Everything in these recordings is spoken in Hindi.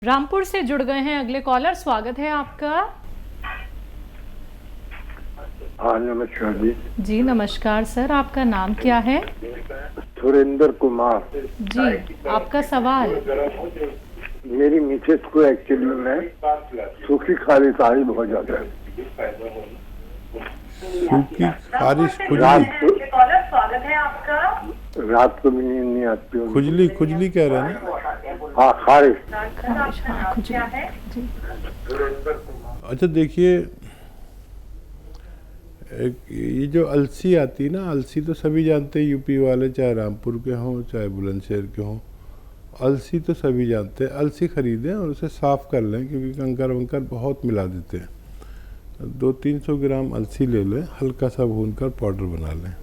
रामपुर से जुड़ गए हैं अगले कॉलर, स्वागत है आपका। हाँ नमस्कार जी। जी नमस्कार सर, आपका नाम क्या है? सुरेंद्र कुमार जी, आपका सवाल। मेरी मिसेस को एक्चुअली में सूखी खारिश आई बहुत ज्यादा। सूखी खारिश, स्वागत है आपका। रात को भी नींद नहीं आती उनको। खुजली खुजली कह रहे हैं ना? हाँ खारिश। अच्छा देखिए, ये जो अलसी आती है ना, अलसी तो सभी जानते हैं, यूपी वाले चाहे रामपुर के हों चाहे बुलंदशहर के हों, अलसी तो सभी जानते हैं। अलसी खरीदें और उसे साफ़ कर लें, क्योंकि कंकर वंकर बहुत मिला देते हैं। 200-300 ग्राम अलसी ले लें, हल्का सा भून कर पाउडर बना लें,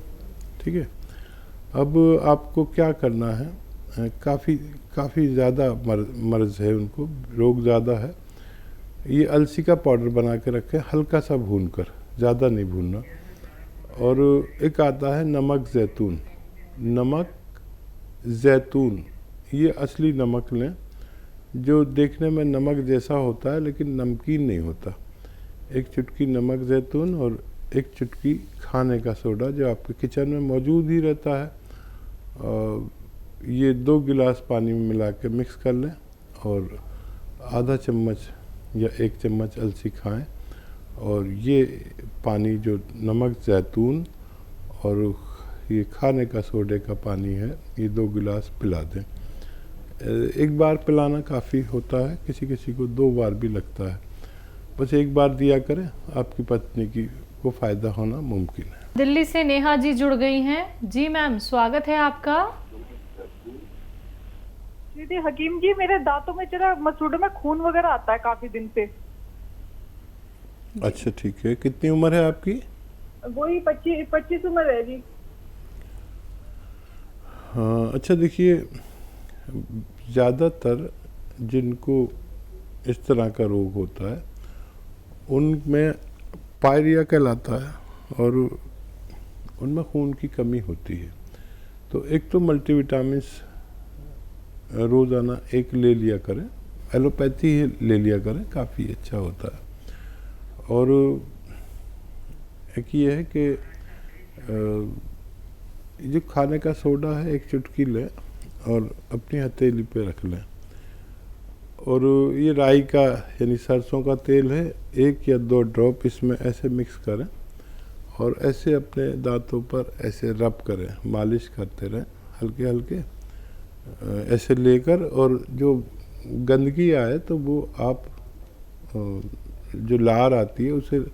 ठीक है। अब आपको क्या करना है, काफ़ी ज़्यादा मर्ज़ है, उनको रोग ज़्यादा है। ये अलसी का पाउडर बना के रखें, हल्का सा भून कर, ज़्यादा नहीं भूनना। और एक आता है नमक ज़ैतून, नमक ज़ैतून, ये असली नमक लें, जो देखने में नमक जैसा होता है लेकिन नमकीन नहीं होता। एक चुटकी नमक ज़ैतून और एक चुटकी खाने का सोडा, जो आपके किचन में मौजूद ही रहता है। ये 2 गिलास पानी में मिला के मिक्स कर लें और आधा चम्मच या 1 चम्मच अलसी खाएं। और ये पानी जो नमक ज़ैतून और ये खाने का सोडे का पानी है, ये 2 गिलास पिला दें। एक बार पिलाना काफ़ी होता है, किसी किसी को 2 बार भी लगता है। बस एक बार दिया करें, आपकी पत्नी को फ़ायदा होना मुमकिन है। दिल्ली से नेहा जी जुड़ गई हैं। जी मैम, स्वागत है आपका। दीदी हकीम जी, मेरे दांतों में जरा मसूड़ों में खून वगैरह आता है काफी दिन से। अच्छा ठीक है, कितनी उम्र है आपकी? वही 25 उम्र है जी। हाँ अच्छा, देखिए ज़्यादातर जिनको इस तरह का रोग होता है उनमें पायरिया कहलाता है और उनमें खून की कमी होती है। तो एक तो मल्टीविटामिन्स रोज़ाना 1 ले लिया करें, एलोपैथी ही ले लिया करें, काफ़ी अच्छा होता है। और एक ये है कि जो खाने का सोडा है 1 चुटकी लें और अपनी हथेली पे रख लें। और ये राई का यानी सरसों का तेल है, 1 या 2 ड्रॉप इसमें ऐसे मिक्स करें और ऐसे अपने दांतों पर ऐसे रब करें, मालिश करते रहें हल्के हल्के ऐसे लेकर। और जो गंदगी आए तो वो आप जो लार आती है उसे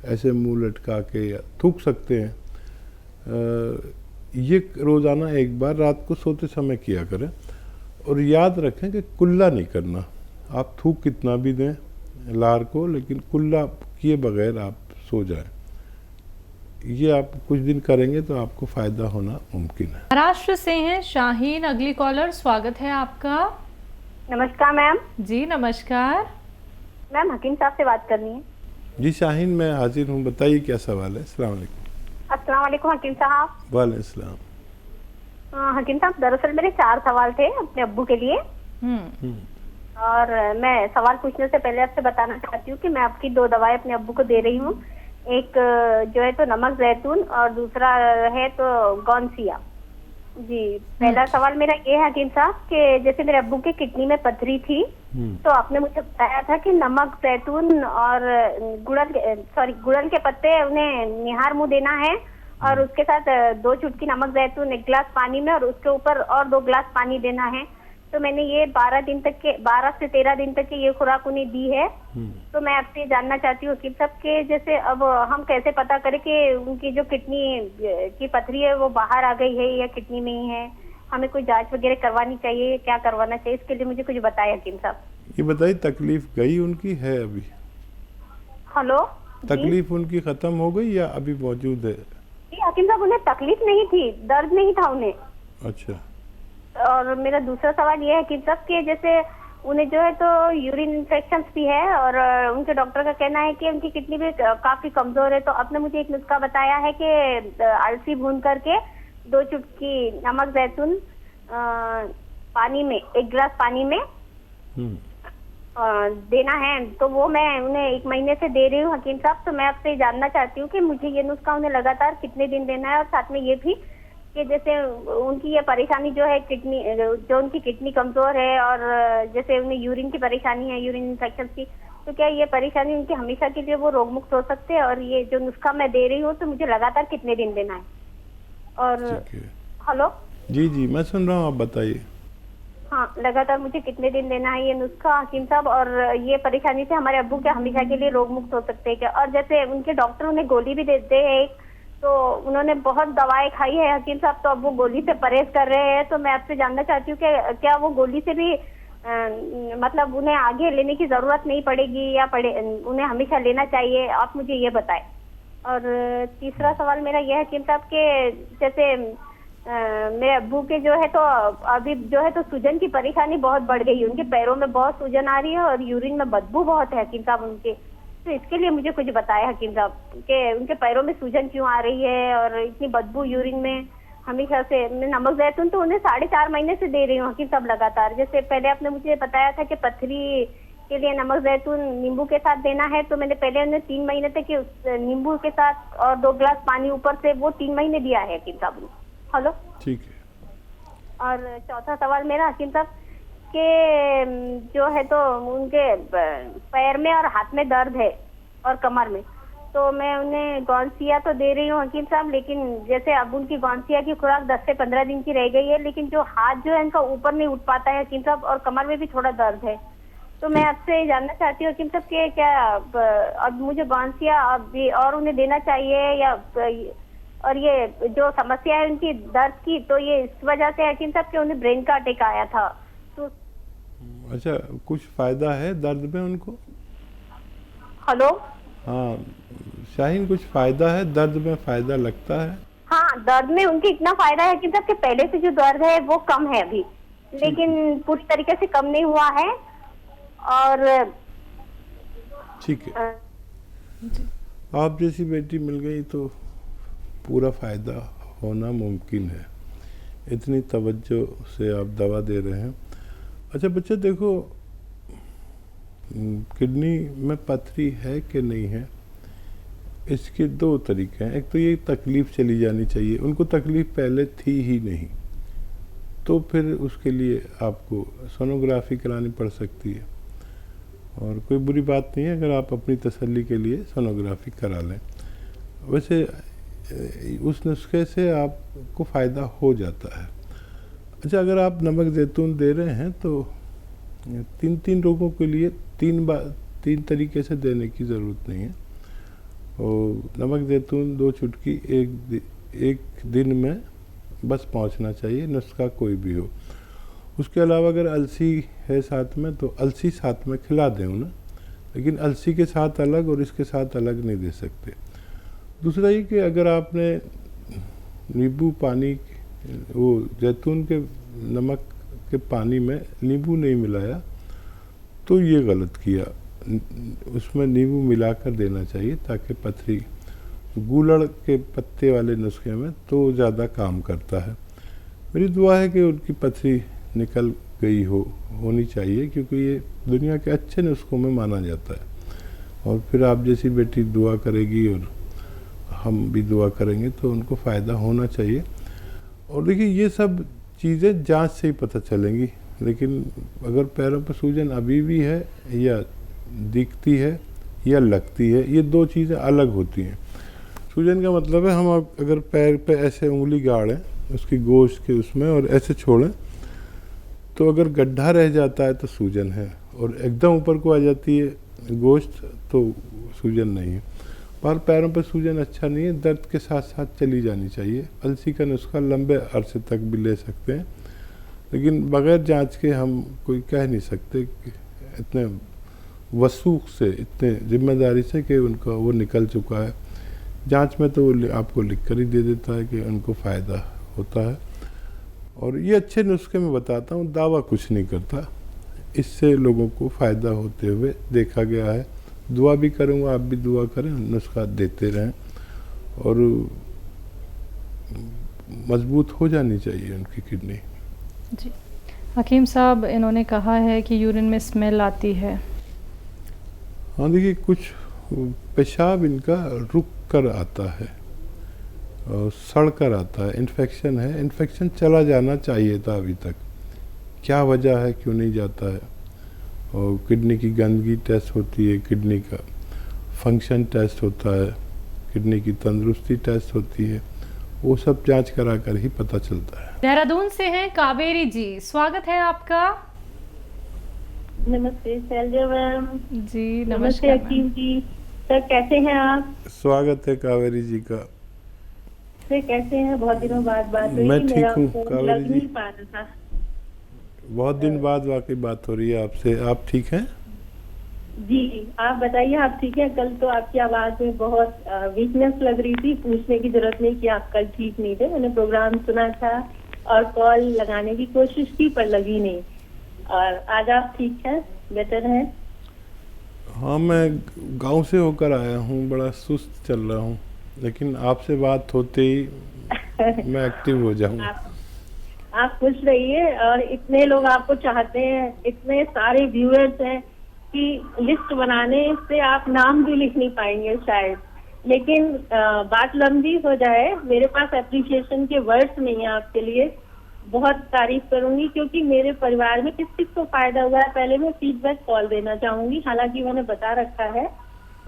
ऐसे मुंह लटका के या थूक सकते हैं। ये रोज़ाना 1 बार रात को सोते समय किया करें। और याद रखें कि कुल्ला नहीं करना, आप थूक कितना भी दें लार को, लेकिन कुल्ला किए बगैर आप सो जाएं। ये आप कुछ दिन करेंगे तो आपको फ़ायदा होना मुमकिन है। महाराष्ट्र से हैं शाहीन, अगली कॉलर, स्वागत है आपका। नमस्कार मैम। जी नमस्कार। मैम हकीम साहब से बात करनी है। जी शाहीन, मैं हाजिर हूँ, बताइए क्या सवाल है। अस्सलाम वालेकुम। अस्सलाम वालेकुम हकीम साहब। वालेकुम सलाम। हकीम साहब, दरअसल मेरे 4 सवाल थे अपने अब्बू के लिए। और मैं सवाल पूछने से पहले आपसे बताना चाहती हूँ कि मैं आपकी 2 दवाएं अपने अब्बू को दे रही हूँ। एक जो है तो नमक ज़ैतून और दूसरा है तो गौनसिया जी। पहला सवाल मेरा ये है हकीम साहब कि जैसे मेरे अब्बू के किडनी में पथरी थी, तो आपने मुझे बताया था कि नमक ज़ैतून और गुड़हल के पत्ते उन्हें निहार मुंह देना है और उसके साथ 2 चुटकी नमक ज़ैतून 1 गिलास पानी में और उसके ऊपर और 2 गिलास पानी देना है। तो मैंने ये 12 से 13 दिन तक की ये खुराक उन्हें दी है। तो मैं आपसे जानना चाहती हूँ हकीम साहब के जैसे अब हम कैसे पता करें कि उनकी जो किडनी की पथरी है वो बाहर आ गई है या किडनी में ही है? हमें कोई जांच वगैरह करवानी चाहिए, क्या करवाना चाहिए, इसके लिए मुझे कुछ बताएं हकीम साहब। ये बताइए, तकलीफ गई उनकी है अभी? हेलो, तकलीफ उनकी ख़त्म हो गई या अभी मौजूद है? जी हकीम साहब, उन्हें तकलीफ नहीं थी, दर्द नहीं था उन्हें। अच्छा। और मेरा दूसरा सवाल ये है कि सब के जैसे उन्हें जो है तो यूरिन इन्फेक्शन भी है और उनके डॉक्टर का कहना है कि उनकी किडनी भी काफी कमजोर है। तो आपने मुझे एक नुस्खा बताया है कि अलसी भून करके 2 चुटकी नमक ज़ैतून पानी में 1 गिलास पानी में देना है, तो वो मैं उन्हें 1 महीने से दे रही हूँ हकीम साहब। तो मैं आपसे जानना चाहती हूँ कि मुझे ये नुस्खा उन्हें लगातार कितने दिन देना है, और साथ में ये भी कि जैसे उनकी ये परेशानी जो है किडनी, जो उनकी किडनी कमजोर है, और जैसे उन्हें यूरिन की परेशानी है, यूरिन इन्फेक्शन की, तो क्या ये परेशानी उनकी हमेशा के लिए वो रोग मुक्त हो सकते हैं? और ये जो नुस्खा मैं दे रही हूँ तो मुझे लगातार कितने दिन देना है? और हेलो जी जी, मैं सुन रहा हूँ, आप बताइए। हाँ, लगातार मुझे कितने दिन देना है ये नुस्खा हकीम साहब? और ये परेशानी से हमारे अब्बू क्या हमेशा के लिए रोग मुक्त हो सकते हैं क्या? और जैसे उनके डॉक्टर उन्हें गोली भी देते हैं एक, तो उन्होंने बहुत दवाएं खाई है हकीम साहब, तो अब वो गोली से परहेज कर रहे हैं। तो मैं आपसे जानना चाहती हूँ कि क्या वो गोली से भी मतलब उन्हें आगे लेने की जरूरत नहीं पड़ेगी, या उन्हें हमेशा लेना चाहिए? आप मुझे ये बताएं। और तीसरा सवाल मेरा यह है हकीम साहब के जैसे मेरे अब्बू के जो है, तो अभी जो है तो सूजन की परेशानी बहुत बढ़ गई है, उनके पैरों में बहुत सूजन आ रही है और यूरिन में बदबू बहुत है हकीम साहब उनके। तो इसके लिए मुझे कुछ बताया हकीम साहब कि उनके पैरों में सूजन क्यों आ रही है और इतनी बदबू यूरिन में हमेशा से। मैं नमक जैतून तो उन्हें 4.5 महीने से दे रही हूँ हकीम साहब लगातार। जैसे पहले आपने मुझे बताया था कि पथरी के लिए नमक जैतून नींबू के साथ देना है, तो मैंने पहले उन्हें 3 महीने तक नींबू के साथ और 2 गिलास पानी ऊपर से, वो 3 महीने दिया है हकीम साहब ने। हेलो, ठीक है। और चौथा सवाल मेरा हकीम साहब के जो है तो उनके पैर में और हाथ में दर्द है और कमर में, तो मैं उन्हें गौनसिया तो दे रही हूँ हकीम साहब, लेकिन जैसे अब उनकी गौनसिया की खुराक 10 से 15 दिन की रह गई है, लेकिन जो हाथ जो है उनका ऊपर नहीं उठ पाता है हकीम साहब, और कमर में भी थोड़ा दर्द है। तो मैं आपसे जानना चाहती हूँ हकीम साहब कि क्या अब मुझे गौनसिया अब और उन्हें देना चाहिए, या और ये जो समस्या है उनकी दर्द की, तो ये इस वजह से हकीम साहब कि उन्हें ब्रेन का अटैक आया था। तो अच्छा, कुछ फायदा है दर्द में उनको? हेलो, हाँ शाहीन, कुछ फायदा है दर्द में? फायदा लगता है? हाँ, दर्द में उनके इतना फायदा है हकीम साहब कि पहले से जो दर्द है वो कम है अभी, लेकिन पूरी तरीके से कम नहीं हुआ है। और ठीक है, आप जैसी बेटी मिल गई तो पूरा फ़ायदा होना मुमकिन है। इतनी तवज्जो से आप दवा दे रहे हैं। अच्छा बच्चे, देखो किडनी में पथरी है कि नहीं है, इसके 2 तरीके हैं। एक तो ये तकलीफ़ चली जानी चाहिए, उनको तकलीफ़ पहले थी ही नहीं, तो फिर उसके लिए आपको सोनोग्राफी करानी पड़ सकती है, और कोई बुरी बात नहीं है अगर आप अपनी तसल्ली के लिए सोनोग्राफी करा लें। वैसे उस नुस्खे से आपको फ़ायदा हो जाता है। अच्छा, अगर आप नमक जैतून दे रहे हैं तो 3 रोगों के लिए 3 तरीके से देने की ज़रूरत नहीं है। और नमक जैतून 2 चुटकी एक दिन में बस पहुंचना चाहिए, नुस्खा कोई भी हो। उसके अलावा अगर अलसी है साथ में तो अलसी साथ में खिला दें उन्हें, लेकिन अलसी के साथ अलग और इसके साथ अलग नहीं दे सकते। दूसरा ये कि अगर आपने नींबू पानी, वो जैतून के नमक के पानी में नींबू नहीं मिलाया तो ये गलत किया, उसमें नींबू मिलाकर देना चाहिए, ताकि पथरी गूलड़ के पत्ते वाले नुस्खे में तो ज़्यादा काम करता है। मेरी दुआ है कि उनकी पथरी निकल गई होनी चाहिए, क्योंकि ये दुनिया के अच्छे नुस्खों में माना जाता है। और फिर आप जैसी बेटी दुआ करेगी और हम भी दुआ करेंगे तो उनको फ़ायदा होना चाहिए। और देखिए, ये सब चीज़ें जांच से ही पता चलेंगी, लेकिन अगर पैरों पर सूजन अभी भी है, या दिखती है या लगती है, ये 2 चीज़ें अलग होती हैं। सूजन का मतलब है हम अगर पैर पे ऐसे उंगली गाड़ें उसकी गोश्त के उसमें और ऐसे छोड़ें, तो अगर गड्ढा रह जाता है तो सूजन है, और एकदम ऊपर को आ जाती है गोश्त तो सूजन नहीं है। पर पैरों पर सूजन अच्छा नहीं है, दर्द के साथ साथ चली जानी चाहिए। अलसी का नुस्खा लंबे अरसे तक भी ले सकते हैं, लेकिन बग़ैर जांच के हम कोई कह नहीं सकते कि इतने वसूख से, इतने जिम्मेदारी से कि उनका वो निकल चुका है। जांच में तो वो आपको लिख कर ही दे देता है कि उनको फ़ायदा होता है। और ये अच्छे नुस्खे मैं बताता हूँ, दावा कुछ नहीं करता, इससे लोगों को फ़ायदा होते हुए देखा गया है। दुआ भी करूँगा, आप भी दुआ करें, नुस्खा देते रहें, और मजबूत हो जानी चाहिए उनकी किडनी। जी, हकीम साहब, इन्होंने कहा है कि यूरिन में स्मेल आती है। हाँ देखिए, कुछ पेशाब इनका रुक कर आता है और सड़ कर आता है, इन्फेक्शन है, इन्फेक्शन चला जाना चाहिए था अभी तक, क्या वजह है, क्यों नहीं जाता है। और किडनी की गंदगी टेस्ट होती है, किडनी का फंक्शन टेस्ट होता है, किडनी की तंदुरुस्ती टेस्ट होती है, वो सब जांच करा कर ही पता चलता है। देहरादून से हैं कावेरी जी, स्वागत है आपका। नमस्ते शैलजा मैम। जी नमस्ते नमस्कार हकीम जी। सर कैसे हैं आप? स्वागत है कावेरी जी का। सर कैसे हैं? बहुत दिनों बाद बात हुई। मैं ठीक मेरा हूँ, फोन कावेरी लग जी। नहीं पा रहा था। बहुत दिन बाद वाकई बात हो रही है आपसे। आप ठीक हैं? जी आप बताइए, आप ठीक है? कल तो आपकी आवाज में बहुत वीकनेस लग रही थी, पूछने की जरूरत नहीं कि आप कल ठीक नहीं थे। मैंने प्रोग्राम सुना था और कॉल लगाने की कोशिश की पर लगी नहीं, और आज आप ठीक हैं, बेटर हैं? हाँ, मैं गांव से होकर आया हूँ, बड़ा सुस्त चल रहा हूँ, लेकिन आपसे बात होते ही मैं एक्टिव हो जाऊँ। आप खुश रहिए, और इतने लोग आपको चाहते हैं, इतने सारे व्यूअर्स हैं कि लिस्ट बनाने से आप नाम भी लिख नहीं पाएंगे शायद। लेकिन बात लंबी हो जाए, मेरे पास एप्रिसिएशन के वर्ड्स नहीं है आपके लिए। बहुत तारीफ करूंगी, क्योंकि मेरे परिवार में किस किस को फायदा हुआ है। पहले मैं फीडबैक कॉल देना चाहूंगी, हालांकि मैंने बता रखा है।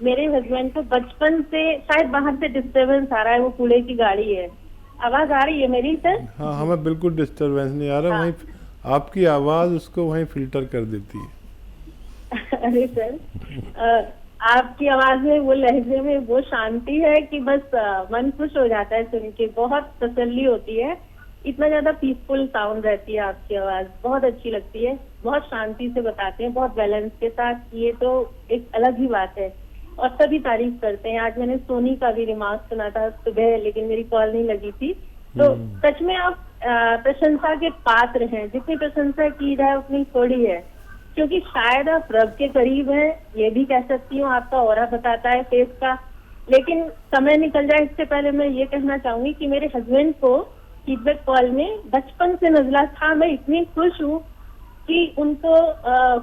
मेरे हस्बैंड को बचपन से शायद बाहर से डिस्टर्बेंस आ रहा है, वो कूड़े की गाड़ी है। आवाज आ रही है मेरी सर? हाँ, हमें बिल्कुल डिस्टरबेंस नहीं आ रहा। हाँ। वहीं आपकी आवाज़ उसको वहीं फिल्टर कर देती है। अरे सर, आपकी आवाज में, वो लहजे में वो शांति है कि बस मन खुश हो जाता है सुन के, बहुत तसल्ली होती है। इतना ज्यादा पीसफुल साउंड रहती है आपकी आवाज, बहुत अच्छी लगती है, बहुत शांति से बताते हैं, बहुत बैलेंस के साथ। ये तो एक अलग ही बात है, और सभी तारीफ करते हैं। आज मैंने सोनी का भी रिमार्क सुना था सुबह, लेकिन मेरी कॉल नहीं लगी थी। तो सच में आप प्रशंसा के पात्र हैं। जितनी प्रशंसा की जाए उतनी थोड़ी है, क्योंकि शायद आप रब के करीब हैं, ये भी कह सकती हूँ। आपका ऑरा बताता है फेस का। लेकिन समय निकल जाए, इससे पहले मैं ये कहना चाहूंगी कि मेरे हस्बैंड को फीडबैक कॉल में बचपन से नजला था। मैं इतनी खुश हूँ कि उनको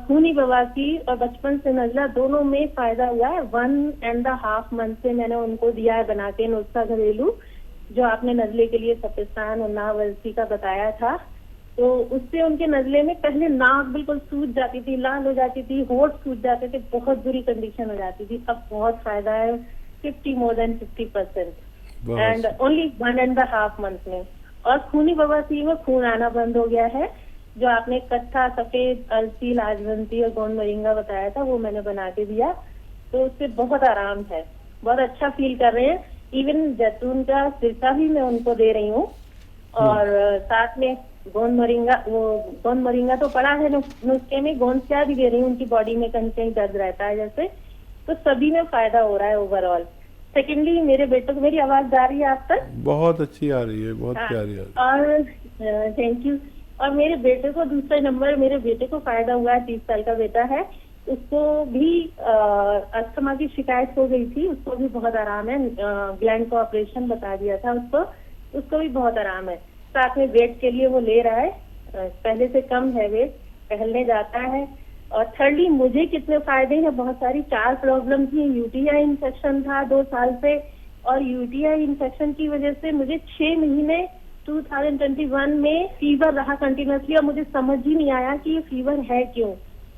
खूनी बवासीर और बचपन से नजला दोनों में फायदा हुआ है। 1.5 मंथ से मैंने उनको दिया है बना के नुस्खा घरेलू, जो आपने नजले के लिए सफेस्तान और नावलसी का बताया था। तो उससे उनके नजले में पहले नाक बिल्कुल सूज जाती थी, लाल हो जाती थी, होठ सूज जाते थे, बहुत बुरी कंडीशन हो जाती थी। अब बहुत फायदा है, 50% एंड ओनली 1.5 मंथ में। और खूनी बवासीर में खून आना बंद हो गया है। जो आपने कत्था, सफेद, अलसी, लाजवंती और गोंद मोरिंगा बताया था, वो मैंने बना के दिया, तो उससे बहुत आराम है, बहुत अच्छा फील कर रहे हैं। इवन जैतून का सिरका भी मैं उनको दे रही हूँ, और साथ में गोंद मोरिंगा तो पड़ा है नुस्खे में, गोंद क्या भी दे रही हूँ। उनकी बॉडी में कहीं कहीं दर्द रहता है जैसे, तो सभी में फायदा हो रहा है ओवरऑल। सेकेंडली, मेरे बेटे को, मेरी आवाज जा रही है आप तक? बहुत अच्छी आ रही है, बहुत प्यारी आ रही है। और थैंक यू। और मेरे बेटे को दूसरे नंबर, मेरे बेटे को फायदा हुआ है। 30 साल का बेटा है, उसको भी अस्थमा की शिकायत हो गई थी, उसको भी बहुत आराम है। ग्लैंड का ऑपरेशन बता दिया था उसको भी बहुत आराम है। साथ में वेट के लिए वो ले रहा है, पहले से कम है वेट, टहलने जाता है। और थर्डली, मुझे कितने फायदे हैं, बहुत सारी 4 प्रॉब्लम थी। यूटीआई इन्फेक्शन था 2 साल से, और यूटीआई इन्फेक्शन की वजह से मुझे 6 महीने 2021 में फीवर रहा कंटिन्यूसली, और मुझे समझ ही नहीं आया कि ये फीवर है क्यों।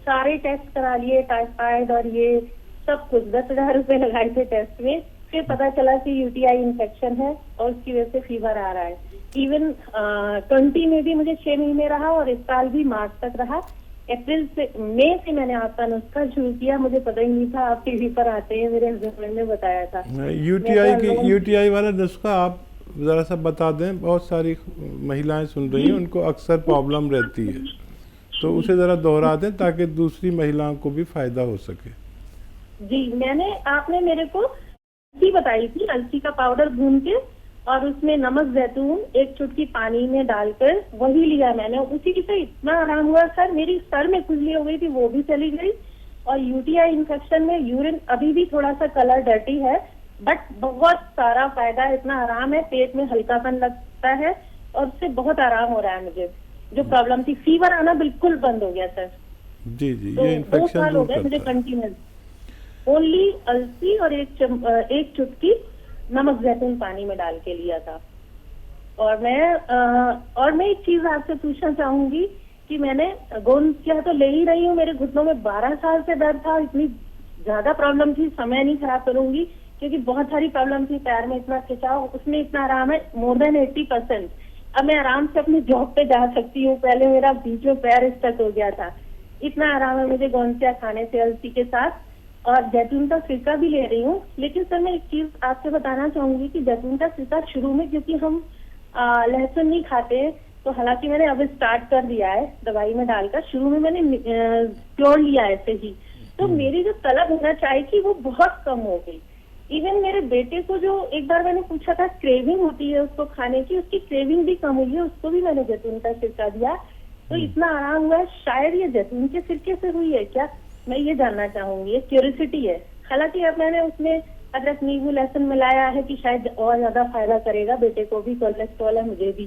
सारे टेस्ट करा लिए, टाइफाइड और ये सब कुछ, 10,000 रुपए लगाए थे टेस्ट में। फिर पता चला कि यूटीआई इन्फेक्शन है और उसकी वजह से फीवर आ रहा है। इवन 20 में भी मुझे 6 महीने रहा, और इस साल भी मार्च तक रहा। अप्रैल से, मई से मैंने आपका नुस्खा शुरू किया, मुझे पता ही नहीं था आप टीवी पर आते हैं, मेरे हस्बैंड ने बताया था। यूटीआई वाला नुस्खा आप जरा सा बता दें, बहुत सारी महिलाएं सुन रही हैं, उनको अक्सर प्रॉब्लम रहती है, तो उसे जरा दोहरा दें ताकि दूसरी महिलाओं को भी फायदा हो सके। जी, आपने मेरे को अलसी बताई थी, अलसी का पाउडर भून के, और उसमें नमक, जैतून 1 चुटकी पानी में डालकर वही लिया मैंने। उसी से इतना आराम हुआ सर, मेरी सर में खुजली हो गई थी, वो भी चली गई। और यूटीआई इन्फेक्शन में यूरिन अभी भी थोड़ा सा कलर डर्टी है, बट बहुत सारा फायदा है, इतना आराम है, पेट में हल्कापन लगता है, और उससे बहुत आराम हो रहा है मुझे। जो प्रॉब्लम थी, फीवर आना बिल्कुल बंद हो गया सर। जी जी, तो ये 2 इन्फेक्शन साल हो दूर गए मुझे करता है। कंटिन्यूस ओनली अलसी और एक चुटकी नमक जैतून पानी में डाल के लिया था। और मैं एक चीज आपसे पूछना चाहूंगी कि मैंने गोंदतिया तो ले ही रही हूँ, मेरे घुटनों में 12 साल से दर्द था, इतनी ज्यादा प्रॉब्लम थी, समय नहीं खराब करूंगी क्योंकि बहुत सारी प्रॉब्लम थी, पैर में इतना खिंचाव, उसमें इतना आराम है, मोर देन 80%। अब मैं आराम से अपनी जॉब पे जा सकती हूँ, पहले मेरा बीच में पैर स्टक हो गया था, इतना आराम है मुझे गोंदतिया खाने से अलसी के साथ। और जैतून का सिरका भी ले रही हूँ। लेकिन सर मैं एक चीज आपसे बताना चाहूंगी कि जैतून का सिरका शुरू में, क्योंकि हम लहसुन नहीं खाते, तो हालांकि मैंने अब स्टार्ट कर दिया है दवाई में डालकर, शुरू में मैंने प्योर लिया ऐसे ही, तो मेरी जो तलब होना चाहिए थी वो बहुत कम हो गई। इवन मेरे बेटे को, जो एक बार मैंने पूछा था क्रेविंग होती है उसको खाने की, उसकी क्रेविंग भी कम हुई है, उसको भी मैंने जैतून का सिरका दिया, तो इतना आराम हुआ है। शायद ये जैतून के सिरके से हुई है क्या, मैं ये जानना चाहूंगी, ये क्यूरियोसिटी है। हालांकि अब मैंने उसमें अदरक नींबू लहसुन मिलाया है कि शायद और ज्यादा फायदा करेगा, बेटे को भी कोलेस्ट्रॉल है, मुझे भी।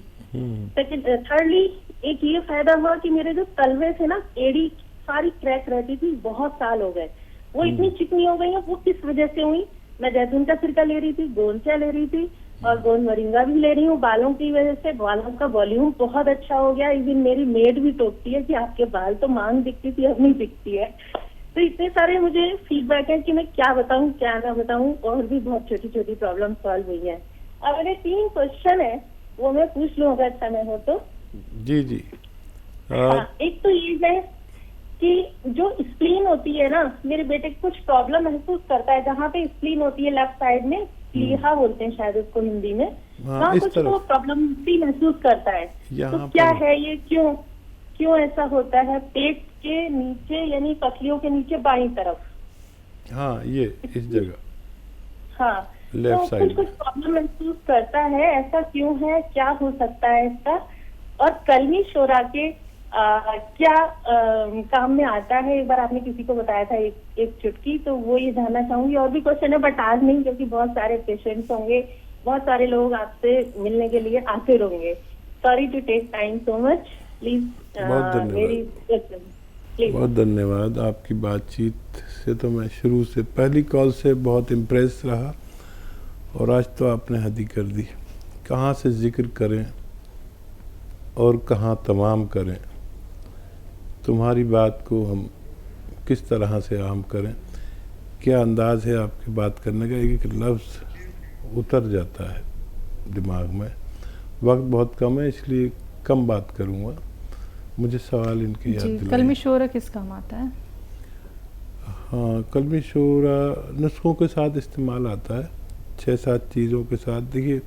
सेकंड थर्डली एक ये फायदा हुआ कि मेरे जो तलवे थे ना, एड़ी सारी क्रैक रहती थी, बहुत साल हो गए, वो इतनी चिकनी हो गई है। वो किस वजह से हुई? मैं जैतून का सिरका ले रही थी, गोंदतिया ले रही थी और गोंद मोरिंगा भी ले रही हूँ। बालों की वजह से बालों का वॉल्यूम बहुत अच्छा हो गया। इवन मेरी मेड भी टोकती है कि आपके बाल तो मांग दिखती थी, अब नहीं दिखती है। तो इतने सारे मुझे फीडबैक है कि मैं क्या बताऊं क्या ना बताऊं, और भी बहुत छोटी छोटी प्रॉब्लम सॉल्व हुई है। और मेरे 3 क्वेश्चन है, वो मैं पूछ लूं अगर समय हो तो। जी जी। एक तो ये है कि जो स्प्लीन होती है ना, मेरे बेटे को कुछ प्रॉब्लम महसूस करता है, जहाँ पे स्प्लीन होती है लेफ्ट साइड में, प्लीहा बोलते हैं शायद उसको हिंदी में, वहाँ कुछ वो प्रॉब्लम भी महसूस करता है। तो क्या है ये, क्यों ऐसा होता है? पेट के नीचे यानी पसलियों के नीचे बाईं तरफ। हाँ, ये इस जगह। हाँ, लेफ्ट तो साइड कुछ प्रॉब्लम महसूस करता है, ऐसा क्यों है, क्या हो सकता है इसका? और कलमी शोरा के क्या काम में आता है? एक बार आपने किसी को बताया था एक चुटकी, तो वो ये जानना चाहूंगी। और भी क्वेश्चन है बट आज नहीं, क्योंकि बहुत सारे पेशेंट्स होंगे, बहुत सारे लोग आपसे मिलने के लिए आते रहेंगे। Sorry to take time so much, please. बहुत धन्यवाद, बहुत धन्यवाद। आपकी बातचीत से तो मैं शुरू से, पहली कॉल से बहुत इम्प्रेस रहा, और आज तो आपने हद ही कर दी। कहाँ से जिक्र करें और कहाँ तमाम करें, तुम्हारी बात को हम किस तरह से आम करें, क्या अंदाज है आपकी बात करने का, एक एक लफ्ज़ उतर जाता है दिमाग में। वक्त बहुत कम है, इसलिए कम बात करूँगा। मुझे सवाल इनके याद दिलाएं। कलमी शोरा किस काम आता है? हाँ, कलमी शोरा नुस्खों के साथ इस्तेमाल आता है, 6-7 चीज़ों के साथ। देखिए,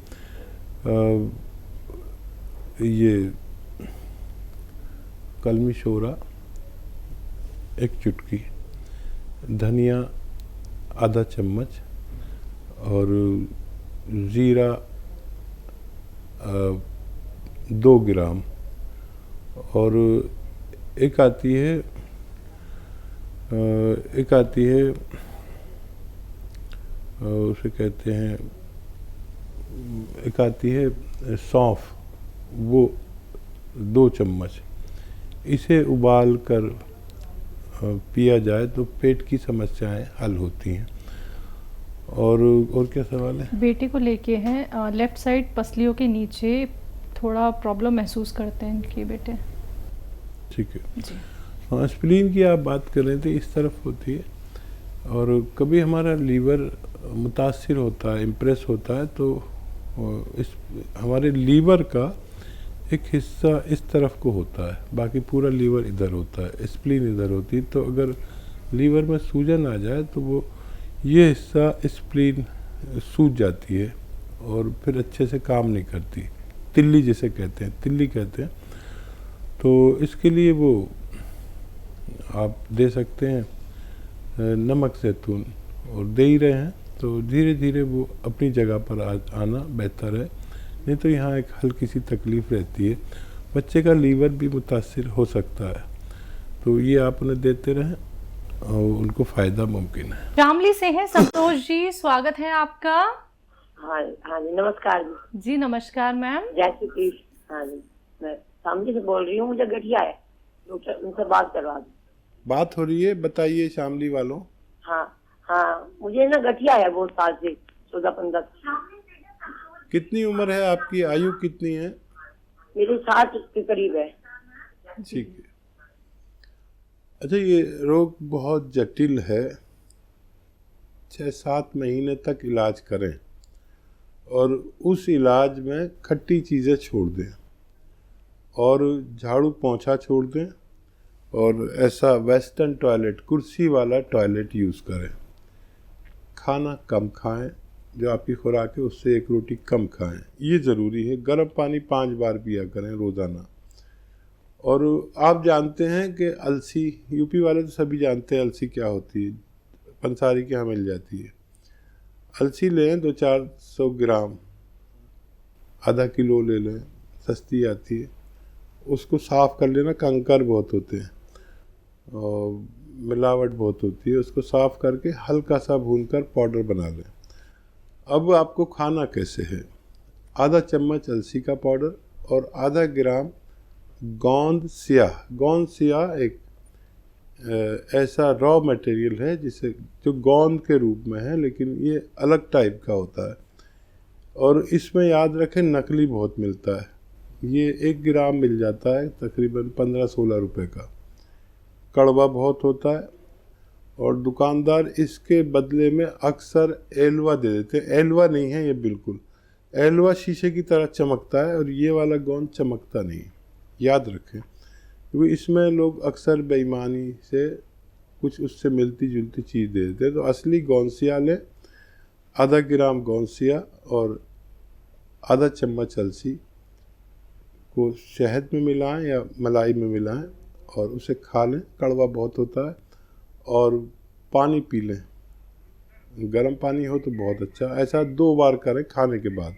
ये कलमी शोरा 1 चुटकी, धनिया आधा चम्मच, और ज़ीरा 2 ग्राम, और एक आती है उसे कहते हैं, एक आती है सौंफ, वो 2 चम्मच। इसे उबाल कर पिया जाए तो पेट की समस्याएं हल होती हैं। और क्या सवाल है? बेटे को लेके हैं, लेफ्ट साइड पसलियों के नीचे थोड़ा प्रॉब्लम महसूस करते हैं इनके बेटे। ठीक है जी। हाँ, स्प्लीन की आप बात कर रहे थे, इस तरफ होती है, और कभी हमारा लीवर मुतासिर होता है, इम्प्रेस होता है, तो इस हमारे लीवर का एक हिस्सा इस तरफ को होता है, बाकी पूरा लीवर इधर होता है, स्प्लीन इधर होती है। तो अगर लीवर में सूजन आ जाए तो वो ये हिस्सा स्प्लीन सूज जाती है और फिर अच्छे से काम नहीं करती, तिल्ली जिसे कहते हैं, तिल्ली कहते हैं। तो इसके लिए वो आप दे सकते हैं नमक जैतून, और दे ही रहे हैं, तो धीरे धीरे वो अपनी जगह पर आना बेहतर है। नहीं तो यहाँ एक हल्की सी तकलीफ़ रहती है, बच्चे का लीवर भी मुतासिर हो सकता है। तो ये आप उन्हें देते रहें और उनको फ़ायदा मुमकिन है। शामली से हैं संतोष जी, स्वागत है आपका। हाँ जी, नमस्कार जी। जी नमस्कार मैम। जय श्री कृष्ण। हाँ जी, मैं सामने से बोल रही हूँ, मुझे गठिया है, डॉक्टर उनसे बात करवा दो। बात हो रही है, बताइए शामली वालों। हाँ हाँ, मुझे ना गठिया है बहुत साल से, 14-15। कितनी उम्र है आपकी, आयु कितनी है? मेरे 60 के करीब है। ठीक है। अच्छा, ये रोग बहुत जटिल है, 6-7 महीने तक इलाज करें और उस इलाज में खट्टी चीज़ें छोड़ दें और झाड़ू पोंछा छोड़ दें और ऐसा वेस्टर्न टॉयलेट, कुर्सी वाला टॉयलेट यूज़ करें। खाना कम खाएं, जो आपकी खुराक है उससे 1 रोटी कम खाएं, ये ज़रूरी है। गर्म पानी 5 बार पिया करें रोज़ाना। और आप जानते हैं कि अलसी, यूपी वाले तो सभी जानते हैं अलसी क्या होती है, पंसारी के यहाँ मिल जाती है। अलसी लें 200-400 ग्राम, आधा किलो ले लें, सस्ती आती है। उसको साफ़ कर लेना, कंकर बहुत होते हैं और मिलावट बहुत होती है। उसको साफ़ करके हल्का सा भूनकर पाउडर बना लें। अब आपको खाना कैसे है, आधा चम्मच अलसी का पाउडर और आधा ग्राम गोंद स्याह। गोंद स्याह एक ऐसा रॉ मटेरियल है जिसे, जो गोंद के रूप में है लेकिन ये अलग टाइप का होता है। और इसमें याद रखें नकली बहुत मिलता है, ये 1 ग्राम मिल जाता है तकरीबन 15-16 रुपए का। कड़वा बहुत होता है और दुकानदार इसके बदले में अक्सर एलवा दे देते हैं। एलवा नहीं है ये बिल्कुल, एलवा शीशे की तरह चमकता है और ये वाला गोंद चमकता नहीं, याद रखें। क्योंकि इसमें लोग अक्सर बेईमानी से कुछ उससे मिलती जुलती चीज़ दे देते हैं। तो असली गोंसिया लें, आधा ग्राम गोंसिया और आधा चम्मच अलसी को शहद में मिलाएं या मलाई में मिलाएं और उसे खा लें। कड़वा बहुत होता है। और पानी पी लें, गर्म पानी हो तो बहुत अच्छा। ऐसा 2 बार करें खाने के बाद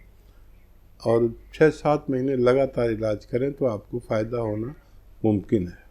और 6-7 महीने लगातार इलाज करें तो आपको फ़ायदा होना मुमकिन है।